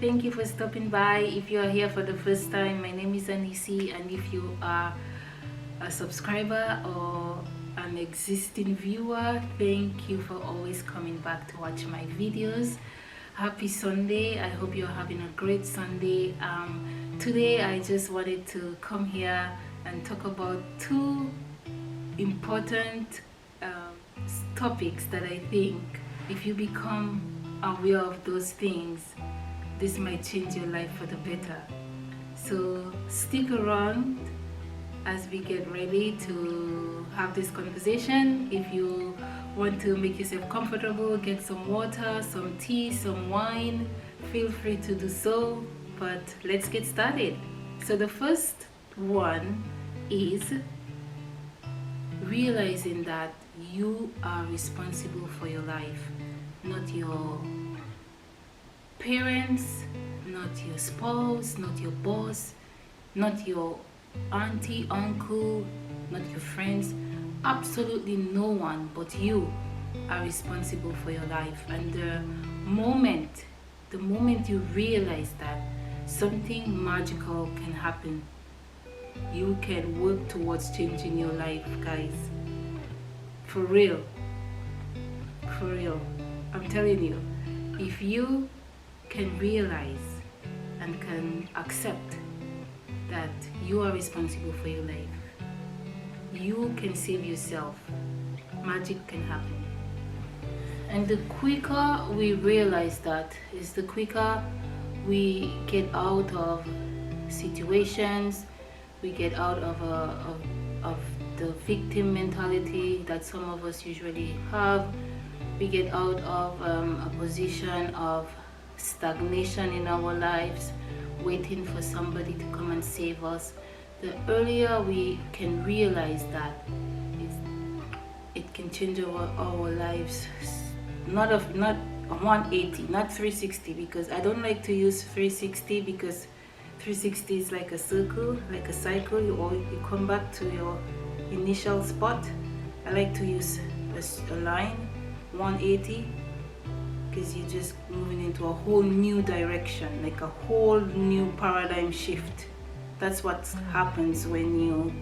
thank you for stopping by. If you are here for the first time, my name is Anisi, and if you are a subscriber or an existing viewer, thank you for always coming back to watch my videos. Happy Sunday. I hope you're having a great Sunday. Today I just wanted to come here and talk about two important topics that I think if you become aware of those things, this might change your life for the better. So stick around as we get ready to have this conversation. If you want to make yourself comfortable, get some water, some tea, some wine, feel free to do so. But let's get started. So the first one is realizing that you are responsible for your life, not your parents, not your spouse, not your boss, not your auntie, uncle, not your friends. Absolutely no one but you are responsible for your life. And the moment you realize that, something magical can happen. You can work towards changing your life, guys. For real. For real. I'm telling you, if you can realize and can accept that you are responsible for your life, you can save yourself. Magic can happen. And the quicker we realize that, is the quicker we get out of situations, we get out of the victim mentality that some of us usually have. We get out of a position of stagnation in our lives, waiting for somebody to come and save us. The earlier we can realize that, it can change our lives. Not 180, not 360, because I don't like to use 360, because 360 is like a circle, like a cycle. You come back to your initial spot. I like to use a line, 180, because you're just moving into a whole new direction, like a whole new paradigm shift. That's what happens when you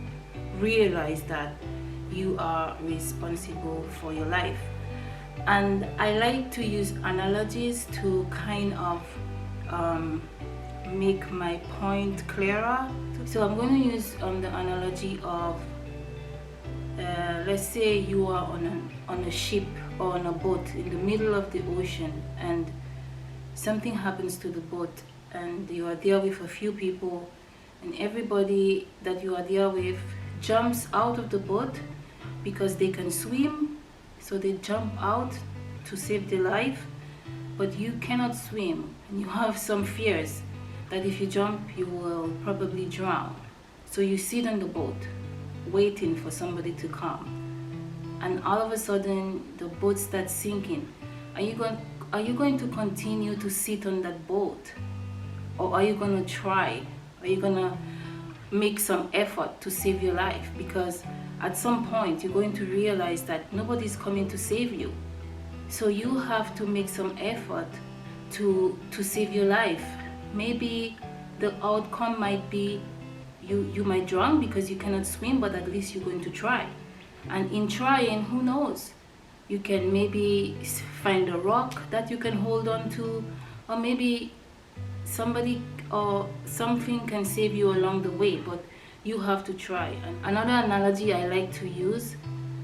realize that you are responsible for your life. And I like to use analogies to kind of make my point clearer. So I'm going to use the analogy of let's say you are on a ship or on a boat in the middle of the ocean, and something happens to the boat, and you are there with a few people, and everybody that you are there with jumps out of the boat because they can swim, so they jump out to save their life. But you cannot swim, and you have some fears that if you jump you will probably drown. So you sit on the boat waiting for somebody to come, and all of a sudden the boat starts sinking. Are you going to continue to sit on that boat, or are you going to try? Are you going to make some effort to save your life? Because at some point you're going to realize that nobody's coming to save you. So you have to make some effort to save your life. Maybe the outcome might be you might drown because you cannot swim, but at least you're going to try. And in trying, who knows, you can maybe find a rock that you can hold on to, or maybe somebody or something can save you along the way, but you have to try. And another analogy I like to use,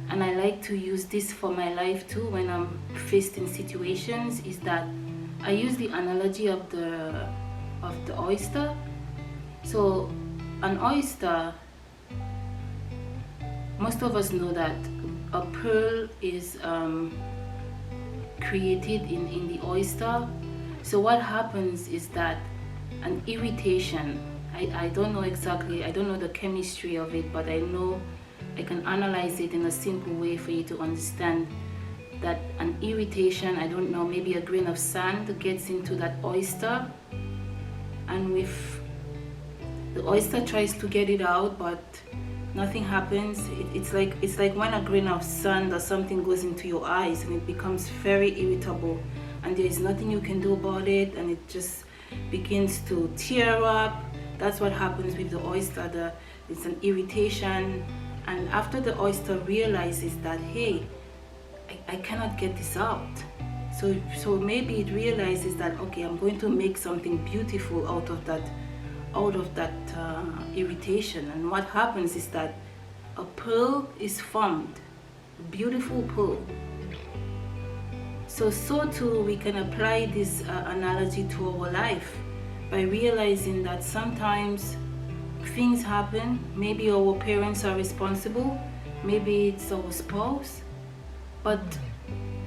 and I like to use this for my life too when I'm faced in situations, is that I use the analogy of the oyster. So an oyster, most of us know that a pearl is created in the oyster. So what happens is that an irritation, I don't know exactly, I don't know the chemistry of it, but I know I can analyze it in a simple way for you to understand that an irritation, I don't know, maybe a grain of sand gets into that oyster, and with the oyster tries to get it out, but nothing happens. It's like when a grain of sand or something goes into your eyes, and it becomes very irritable, and there is nothing you can do about it, and it just begins to tear up. That's what happens with the oyster. It's an irritation, and after the oyster realizes that, hey, I cannot get this out. So maybe it realizes that, okay, I'm going to make something beautiful out of that irritation. And what happens is that a pearl is formed, a beautiful pearl. So too we can apply this analogy to our life by realizing that sometimes things happen. Maybe our parents are responsible, maybe it's our spouse, but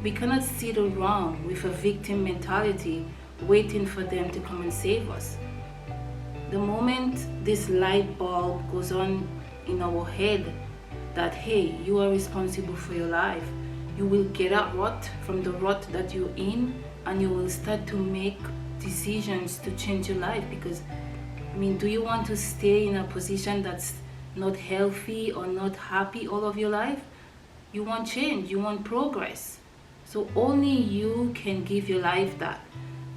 we cannot sit around with a victim mentality waiting for them to come and save us. The moment this light bulb goes on in our head that, hey, you are responsible for your life, you will get out from the rut that you're in, and you will start to make decisions to change your life. Because, I mean, do you want to stay in a position that's not healthy or not happy all of your life? You want change, you want progress. So only you can give your life that.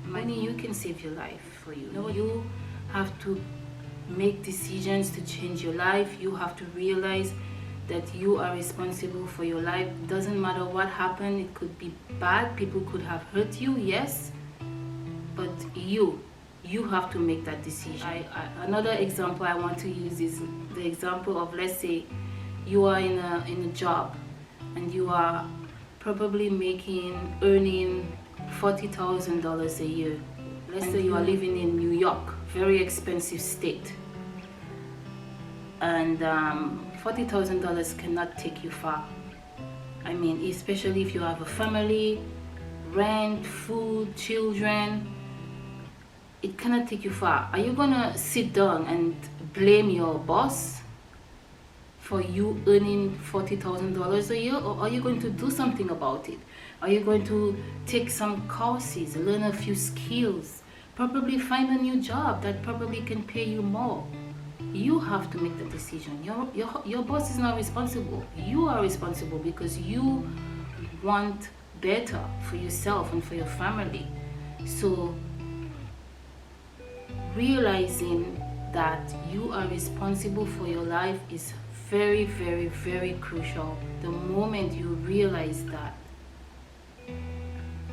Only you can save your life for you. You have to make decisions to change your life. You have to realize that you are responsible for your life. It doesn't matter what happened. It could be bad. People could have hurt you, yes. But you have to make that decision. Another example I want to use is the example of, let's say you are in a job and you are probably earning $40,000 a year. Let's say you are living in New York, very expensive state, and $40,000 cannot take you far. I mean, especially if you have a family, rent, food, children, it cannot take you far. Are you gonna sit down and blame your boss for you earning $40,000 a year, or are you going to do something about it? Are you going to take some courses, learn a few skills, probably find a new job that probably can pay you more? You have to make the decision. Your boss is not responsible. You are responsible because you want better for yourself and for your family. So realizing that you are responsible for your life is very, very, very crucial. The moment you realize that,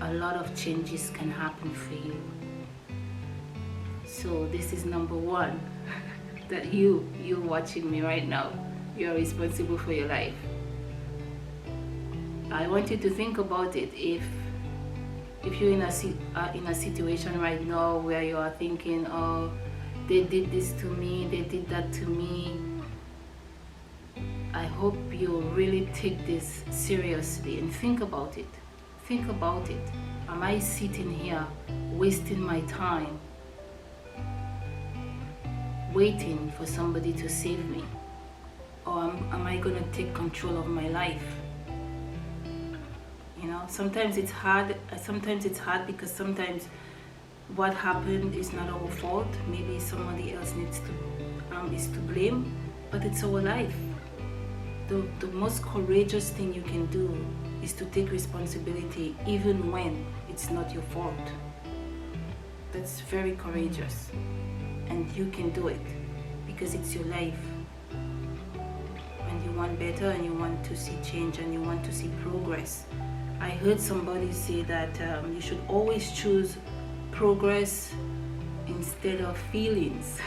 a lot of changes can happen for you. So this is number one, that you're watching me right now. You're responsible for your life. I want you to think about it. If you're in a situation right now where you are thinking, oh, they did this to me, they did that to me, I hope you really take this seriously and think about it. Think about it. Am I sitting here wasting my time waiting for somebody to save me? Or am I going to take control of my life? You know, sometimes it's hard. Sometimes it's hard because sometimes what happened is not our fault. Maybe somebody else is to blame, but it's our life. The most courageous thing you can do is to take responsibility even when it's not your fault. That's very courageous, and you can do it because it's your life, and you want better, and you want to see change, and you want to see progress. I heard somebody say that you should always choose progress instead of feelings.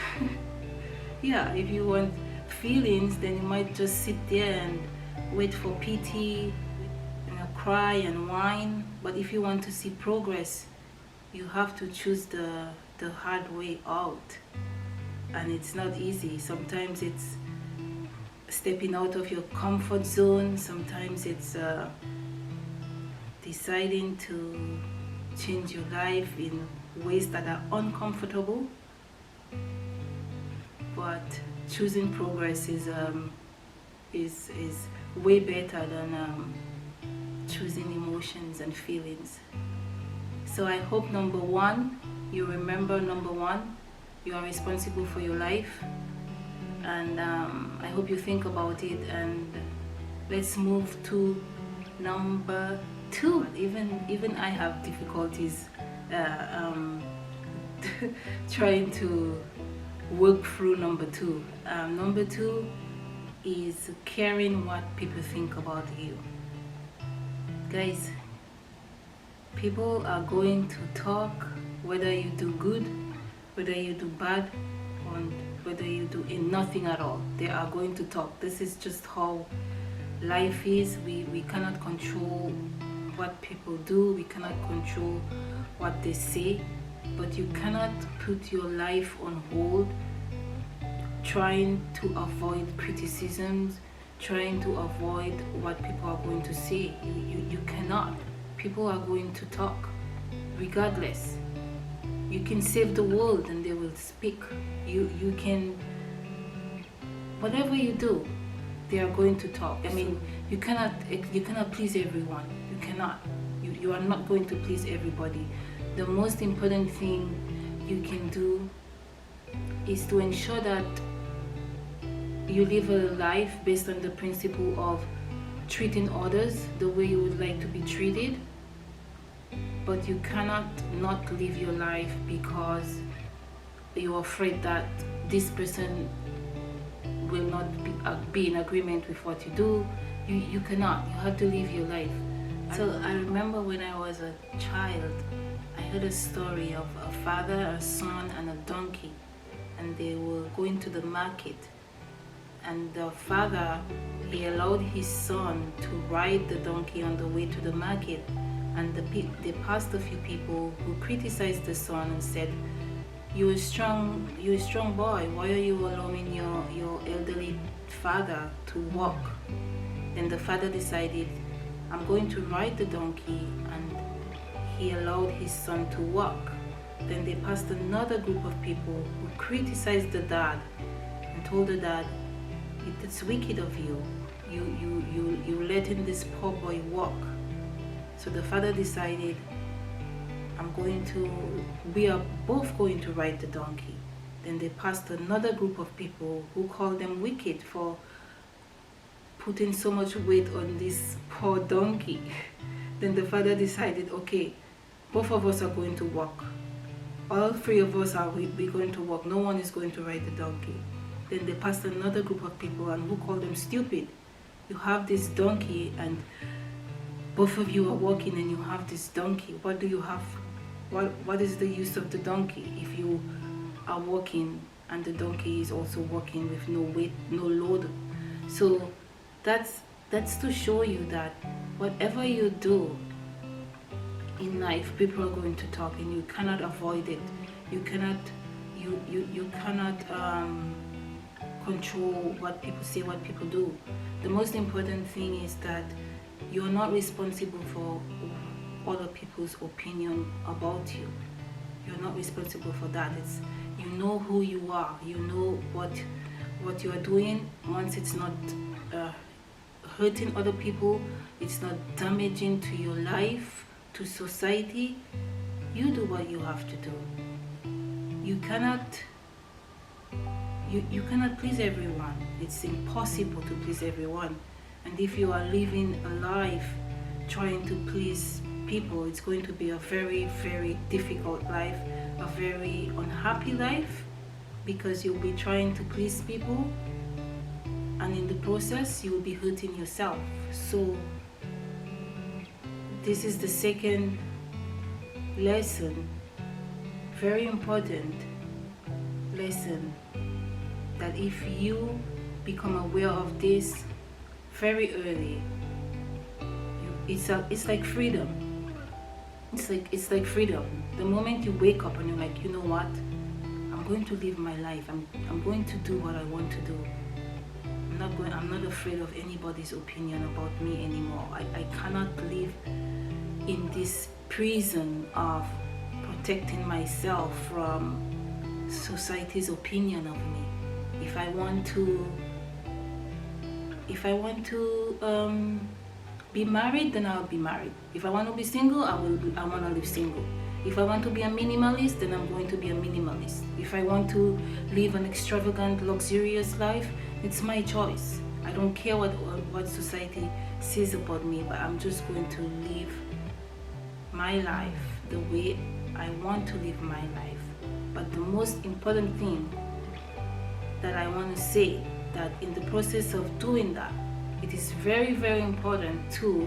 Yeah, if you want feelings, then you might just sit there and wait for pity, cry and whine. But if you want to see progress, you have to choose the hard way out, and it's not easy. Sometimes it's stepping out of your comfort zone. Sometimes it's deciding to change your life in ways that are uncomfortable. But choosing progress is way better than choosing emotions and feelings. So I hope, number one, you remember, number one, you are responsible for your life, and I hope you think about it. And let's move to number two. Even I have difficulties trying to work through number two. Number two is caring what people think about you. Guys, people are going to talk whether you do good, whether you do bad, or whether you do nothing at all. They are going to talk. This is just how life is. We cannot control what people do, we cannot control what they say, but you cannot put your life on hold trying to avoid criticisms, trying to avoid what people are going to say. You cannot. People are going to talk regardless. You can save the world and they will speak. You can, whatever you do, they are going to talk. I mean, you cannot please everyone. You cannot. You are not going to please everybody. The most important thing you can do is to ensure that you live a life based on the principle of treating others the way you would like to be treated. But you cannot not live your life because you're afraid that this person will not be in agreement with what you do. You cannot. You have to live your life. So I remember when I was a child, I heard a story of a father, a son, and a donkey, and they were going to the market. And the father, he allowed his son to ride the donkey on the way to the market. And they passed a few people who criticized the son and said, you're a strong boy. Why are you allowing your elderly father to walk? Then the father decided, I'm going to ride the donkey, and he allowed his son to walk. Then they passed another group of people who criticized the dad and told the dad, it's wicked of you. You letting this poor boy walk. So the father decided, we are both going to ride the donkey. Then they passed another group of people who called them wicked for putting so much weight on this poor donkey. Then the father decided, okay, both of us are going to walk. All three of us we're going to walk. No one is going to ride the donkey. Then they passed another group of people and who called them stupid. You have this donkey and both of you are walking and you have this donkey. What do you have? What is the use of the donkey if you are walking and the donkey is also walking with no weight, no load? So that's to show you that whatever you do in life, people are going to talk and you cannot avoid it. You cannot control what people say, what people do. The most important thing is that you're not responsible for other people's opinion about you. You're not responsible for that. You know who you are. You know what you are doing. Once it's not hurting other people, it's not damaging to your life, to society, you do what you have to do. You cannot please everyone. It's impossible to please everyone. And if you are living a life trying to please people, it's going to be a very, very difficult life, a very unhappy life, because you'll be trying to please people and in the process you will be hurting yourself. So this is the second lesson, very important lesson, that if you become aware of this very early, it's like freedom. It's like freedom. The moment you wake up and you're like, you know what, I'm going to live my life. I'm going to do what I want to do. I'm not afraid of anybody's opinion about me anymore. I cannot live in this prison of protecting myself from society's opinion of me. If I want to be married, then I'll be married. If I want to be single, I want to live single. If I want to be a minimalist, then I'm going to be a minimalist. If I want to live an extravagant, luxurious life, it's my choice. I don't care what society says about me, but I'm just going to live my life the way I want to live my life. But the most important thing that I want to say, that in the process of doing that, it is very, very important to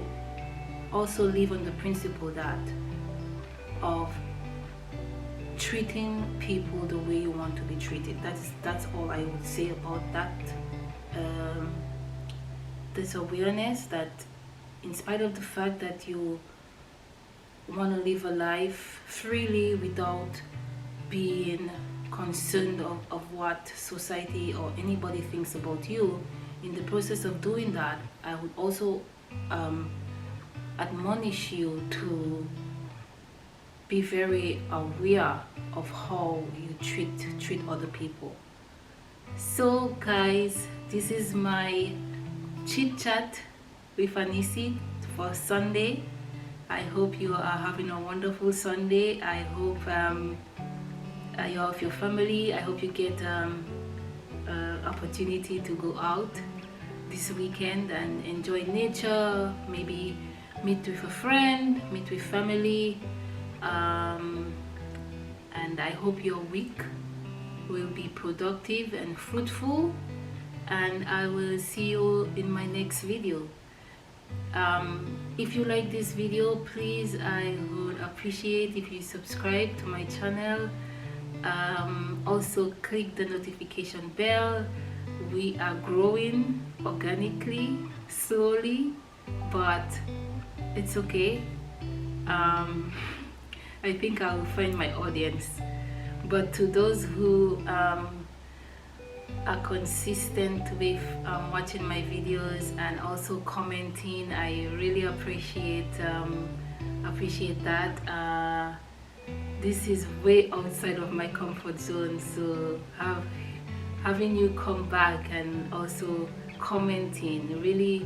also live on the principle that of treating people the way you want to be treated. That's all I would say about that. This awareness that in spite of the fact that you want to live a life freely without being concerned of what society or anybody thinks about you, in the process of doing that, I would also admonish you to be very aware of how you treat other people. So guys, this is my chit chat with Anisi for Sunday. I hope you are having a wonderful Sunday. I hope you're with your family. I hope you get opportunity to go out this weekend and enjoy nature, maybe meet with a friend, meet with family, and I hope your week will be productive and fruitful, and I will see you in my next video. If you like this video, please, I would appreciate if you subscribe to my channel. Also click the notification bell. We are growing organically, slowly, but it's okay. I think I'll find my audience. But to those who are consistent with watching my videos and also commenting, I really appreciate that. This is way outside of my comfort zone, so having you come back and also commenting really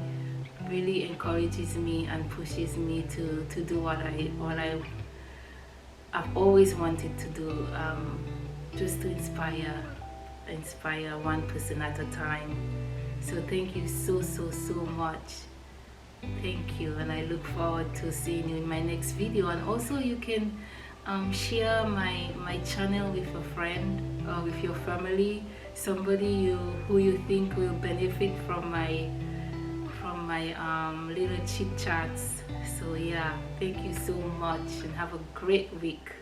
encourages me and pushes me to do what I've always wanted to do, just to inspire one person at a time. So thank you so much. Thank you, and I look forward to seeing you in my next video. And also you can share my channel with a friend or with your family, somebody who you think will benefit from my little chit chats. So yeah, thank you so much and have a great week.